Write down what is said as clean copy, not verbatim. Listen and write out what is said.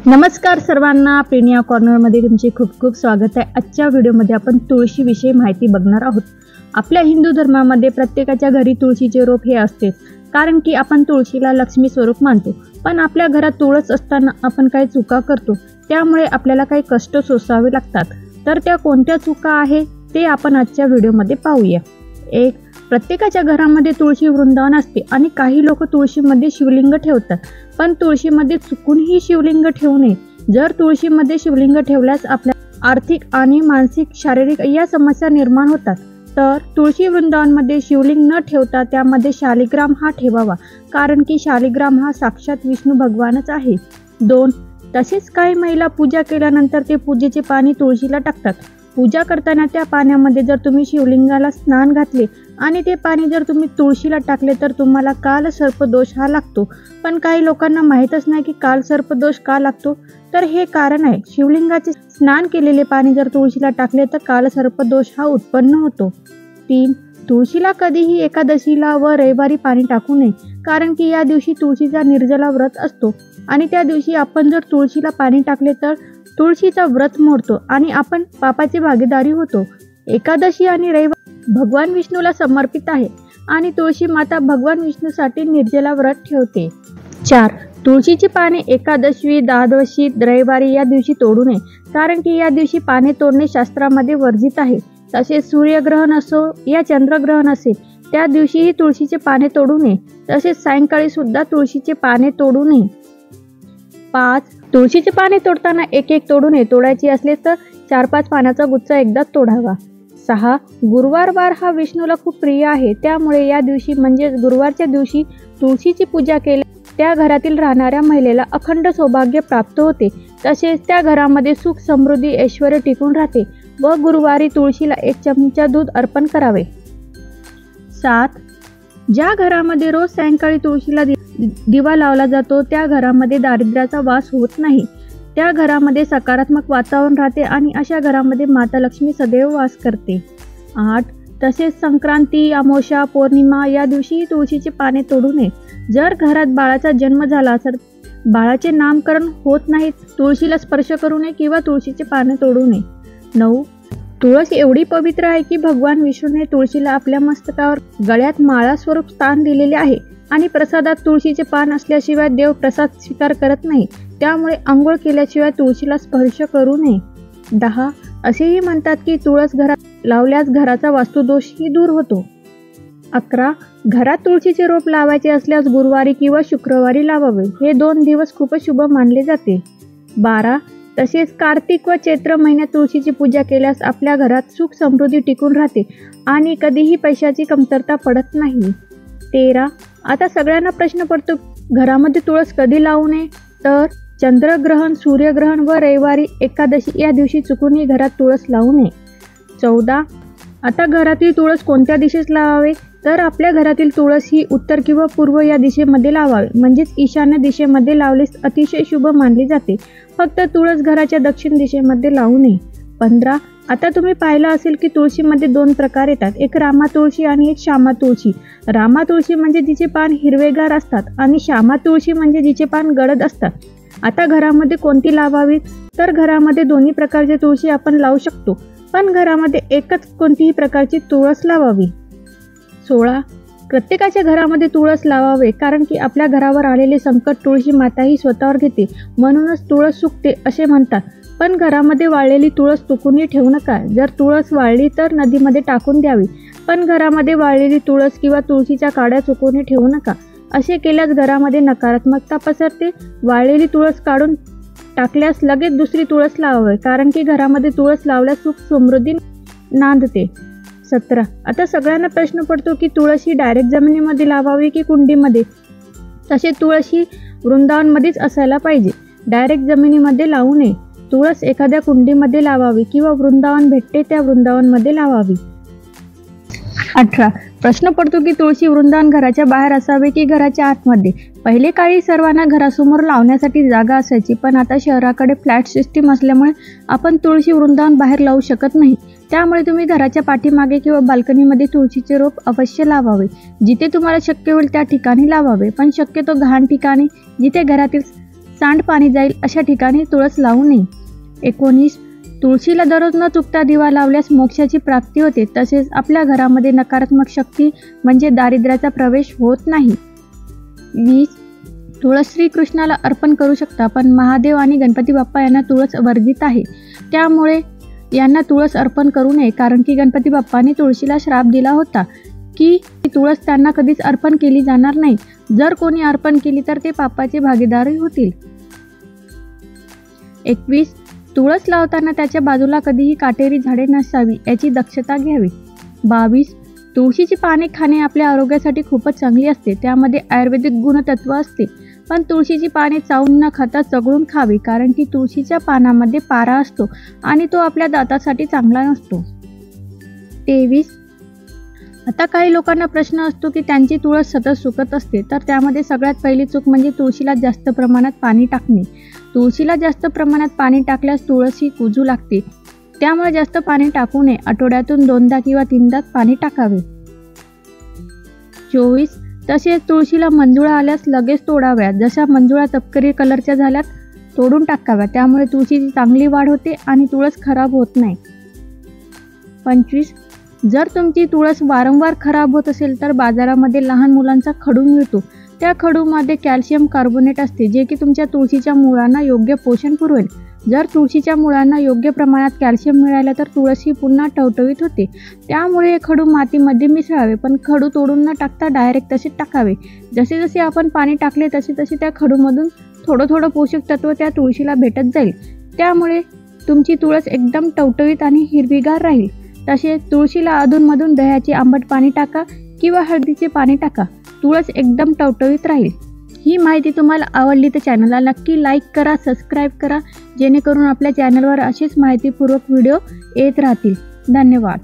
नमस्कार सर्वांना, प्रेनिया कॉर्नरमध्ये तुमचे खूप खूप स्वागत आहे। आजच्या व्हिडिओमध्ये आपण तुळशीविषयी माहिती बघणार आहोत। आपल्या हिंदू धर्मामध्ये प्रत्येकाच्या घरी तुळशीचे रोप हे असतेच, कारण की आपण तुळशीला लक्ष्मी स्वरूप मानतो। पण आपल्या घरात तुळस असताना आपण काही चुका करतो, त्यामुळे आपल्याला काही कष्ट सोसावे लागतात। तर त्या कोणत्या चुका आहे ते आपण आजच्या व्हिडिओमध्ये पाहूया। एक, प्रत्येकाच्या घरामध्ये तुळशी वृंदावन असते आणि काही लोक तुळशीमध्ये शिवलिंग ठेवतात, पण तुळशीमध्ये चुकूनही शिवलिंग ठेवू नये। जर तुळशीमध्ये शिवलिंग ठेवल्यास आपल्या आर्थिक आणि मानसिक शारीरिक या समस्या निर्माण होतात। तर तुळशी वृंदावनमध्ये शिवलिंग न ठेवता त्यामध्ये शालिग्राम हा ठेवावा, कारण की शालिग्राम हा साक्षात विष्णू भगवानच आहे। 2, तसेच काही महिला पूजा केल्यानंतर ते पूजेचे पाणी तुळशीला टाकतात। पूजा करताना त्या पाण्यामध्ये जर तुम्ही शिवलिंगाला स्नान घातले आणि ते पाणी जर तुम्ही तुळशीला टाकले तर तुम्हाला काल सर्पदोष हा लागतो। पण काही लोकांना माहीतच नाही की काल सर्पदोष का लागतो, तर हे कारण आहे, शिवलिंगाचे स्नान केलेले पाणी जर तुळशीला टाकले तर काल सर्पदोष हा उत्पन्न होतो। 3, तुळशीला कधीही एकादशीला व रविवारी पाणी टाकू नये, कारण की या दिवशी तुळशीचा निर्जला व्रत असतो आणि त्या दिवशी आपण जर तुळशीला पाणी टाकले तर तुळशीचा व्रत मोडतो आणि आपण पापाची भागीदारी होतो। एकादशी आणि रविवार भगवान विष्णूला समर्पित आहे आणि तुळशी माता भगवान विष्णूसाठी निर्जला व्रत ठेवते। 4, तुळशीची पाने एकादशी, द्वादशी, रविवारी या दिवशी तोडू नये, कारण की या दिवशी पाने तोडणे शास्त्रामध्ये वर्जित आहे। तसेच सूर्यग्रहण असो या चंद्रग्रहण असेल त्या दिवशीही तुळशीचे पाने तोडू नये। तसेच सायंकाळी सुद्धा तुळशीचे पाने तोडू नये। 5, तुळशीचे पाने तोडताना एक तोडू नये, तोडायची असले तर 4-5 पानाचा गुच्छ एकदाच तोडावा। 6, गुरुवार हा विष्णूला खूप प्रिय आहे, त्यामुळे या दिवशी म्हणजे गुरुवारच्या दिवशी तुळशीची पूजा केली त्या घरातील राहणाऱ्या महिलेला अखंड सौभाग्य प्राप्त होते। तसेच त्या घरामध्ये सुख, समृद्धी, ऐश्वर्य टिकून राहते व गुरुवारी तुळशीला 1 चमचा दूध अर्पण करावे। 7, ज्या घरामध्ये रोज सायंकाळी तुळशीला दिवा लावला जातो त्या घरामध्ये दारिद्र्याचा वास होत नाही, त्या घरामध्ये सकारात्मक वातावरण राहते आणि अशा घरामध्ये माता लक्ष्मी सदैव वास करते। 8, तसेच संक्रांती, अमावस्या, पौर्णिमा या दिवशी तुळशीचे पाने तोडू नये। जर घरात बाळाचा जन्म झाला तर बाळाचे नामकरण होत नाही, तुळशीला स्पर्श करू नये किंवा तुळशीचे पाने तोडू नये। 9, तुळस एवढी पवित्र आहे की भगवान विष्णूने तुळशीला आपल्या मस्तकावर गळ्यात माळा स्वरूप स्थान दिलेले आहे आणि प्रसादात तुळशीचे पान असल्याशिवाय देव प्रसाद स्वीकार करत नाही, त्यामुळे आंघोळ केल्याशिवाय तुळशीला स्पर्श करू नये। 10, असेही म्हणतात की तुळस घरात लावल्यास घराचा वास्तुदोषही दूर होतो। 11, घरात तुळशीचे रोप लावायचे असल्यास गुरुवारी किंवा शुक्रवारी लावावे, हे 2 दिवस खूपच शुभ मानले जाते। 12, तसेच कार्तिक व चैत्र महिन्यात तुळशीची पूजा केल्यास आपल्या घरात सुख समृद्धी टिकून राहते आणि कधीही पैशाची कमतरता पडत नाही। 13, आता सगळ्यांना प्रश्न पडतो घरामध्ये तुळस कधी लावू नये, तर चंद्रग्रहण, सूर्यग्रहण व रविवारी, एकादशी या दिवशी चुकूनही घरात तुळस लावू नये। 14, आता घरातील तुळस कोणत्या दिशेस लावावे, तर आपल्या घरातील तुळस ही उत्तर किंवा पूर्व या दिशेमध्ये लावावे, म्हणजेच ईशान्य दिशेमध्ये लावलेस अतिशय शुभ मानले जाते। फक्त तुळस घराच्या दक्षिण दिशेमध्ये लावू नये। 15, आता तुम्ही पाहिलं असेल की तुळशीमध्ये 2 प्रकार येतात, एक रामा तुळशी आणि एक श्यामा तुळशी। रामा तुळशी म्हणजे जिचे पान हिरवेगार असतात आणि श्यामा तुळशी म्हणजे जिचे पान गडद असतात। आता घरामध्ये कोणती लावावी, तर घरामध्ये दोन्ही प्रकारची तुळशी आपण लावू शकतो, पण घरामध्ये एकच कोणतीही प्रकारची तुळस लावावी। 16, प्रत्येकाच्या घरामध्ये तुळस लावावे, कारण की आपल्या घरावर आलेले संकट तुळशी माता ही स्वतःवर घेते, म्हणूनच तुळस सुकते असे म्हणतात। पण घरामध्ये वाळलेली तुळस चुकूनही ठेवू नका। जर तुळस वाळली तर नदीमध्ये टाकून द्यावी, पण घरामध्ये वाळलेली तुळस किंवा तुळशीच्या काड्या चुकूनही ठेवू नका। असे केल्यास घरामध्ये नकारात्मकता पसरते। वाळलेली तुळस काढून टाकल्यास लगेच दुसरी तुळस लावावी, कारण की घरामध्ये तुळस लावल्यास सुख समृद्धी नांदते। 17, आता सगळ्यांना प्रश्न पडतो की तुळस ही डायरेक्ट जमिनीमध्ये लावावी की कुंडीमध्ये, तसे तुळस ही वृंदावनमध्येच असायला पाहिजे, डायरेक्ट जमिनीमध्ये लावू नये। तुळस एखाद्या कुंडीमध्ये लावावी किंवा वृंदावन भेटते त्या वृंदावनमध्ये लावावी। 18, प्रश्न पडतो की तुळशी वृंदावन घराच्या बाहेर असावे की घराच्या आतमध्ये। पहिले काळी सर्वांना घरासमोर लावण्यासाठी जागा असायची, पण आता शहराकडे फ्लॅट सिस्टीम असल्यामुळे आपण तुळशी वृंदावन बाहेर लावू शकत नाही, त्यामुळे तुम्ही घराच्या पाठीमागे किंवा बाल्कनीमध्ये तुळशीचे रोप अवश्य लावावे। जिथे तुम्हाला शक्य होईल त्या ठिकाणी लावावे, पण शक्यतो घाण ठिकाणी जिथे घरातील सांडपाणी जाईल अशा ठिकाणी तुळस लावू नये. 19. तुळशीला दररोज न चुकता दिवा लावल्यास मोक्षाची प्राप्ती होते. तसेच आपल्या घरामध्ये नकारात्मक शक्ती म्हणजे दारिद्र्याचा प्रवेश होत नाही. 20. तुळस श्रीकृष्णाला अर्पण करू शकता, पण महादेव आणि गणपती बाप्पा यांना तुळस वर्जित आहे. त्यामुळे यांना तुळस अर्पण करू नये, कारण की गणपती बाप्पाने तुळशीला श्राप दिला होता की तुळस त्यांना कधीच अर्पण केली जाणार नाही. जर कोणी अर्पण केली तर ते पापाचे भागीदार होतील. 21. तुळस लावताना त्याच्या बाजूला कधीही काटेरी झाडे नसावी याची दक्षता घ्यावी. 22. तुळशीची पाने खाणे आपल्या आरोग्यासाठी खूपच चांगली असते. त्यामध्ये आयुर्वेदिक गुणतत्व असते. पण तुळशीची पाने चावून न खाता चघळून खावी, कारण की तुळशीच्या पानामध्ये पारा असतो आणि तो आपल्या दातासाठी चांगला नसतो. 23. आता काही लोकांना प्रश्न असतो की त्यांची तुळस सतत सुकत असते, तर त्यामध्ये सगळ्यात पहिली चूक म्हणजे तुळशीला जास्त प्रमाणात पाणी टाकणे. तुळशीला जास्त प्रमाणात पाणी टाकल्यास तुळस ही कुजू लागते. त्यामुळे जास्त पाणी टाकू नये. आठवड्यातून 2दा किंवा 3दा पाणी टाकावे. 24. तसेच तुळशीला मंजुळा आल्यास लगेच तोडाव्या. जशा मंजुळा तपकिरी कलरच्या झाल्यात तोडून टाकाव्या. त्यामुळे तुळशीची चांगली वाढ होते आणि तुळस खराब होत नाही. 25. जर तुमची तुळस वारंवार खराब होत असेल तर बाजारामध्ये लहान मुलांचा खडू मिळतो. त्या खडूमध्ये कॅल्शियम कार्बोनेट असते, जे की तुमच्या तुळशीच्या मुळांना योग्य पोषण पुरवेल. जर तुळशीच्या मुळांना योग्य प्रमाणात कॅल्शियम मिळालं तर तुळस ही पुन्हा टवटवीत होते. त्यामुळे हे खडू मातीमध्ये मिसळावे, पण खडू तोडून न टाकता डायरेक्ट तसेच टाकावे. जसे जसे आपण पाणी टाकले तसे तसे त्या खडूमधून थोडं थोडं पोषक तत्व त्या तुळशीला भेटत जाईल. त्यामुळे तुमची तुळस एकदम टवटवीत आणि हिरवीगार राहील. तसेच तुळशीला अधूनमधून दह्याचे आंबट पाणी टाका किंवा हळदीचे पाणी टाका. तुळस एकदम टवटवीत राहील. ही माहिती तुम्हाला आवडली तर चॅनलला नक्की लाईक करा, सबस्क्राईब करा, जेणेकरून आपल्या चॅनलवर असेच माहितीपूर्वक व्हिडिओ येत राहतील. धन्यवाद.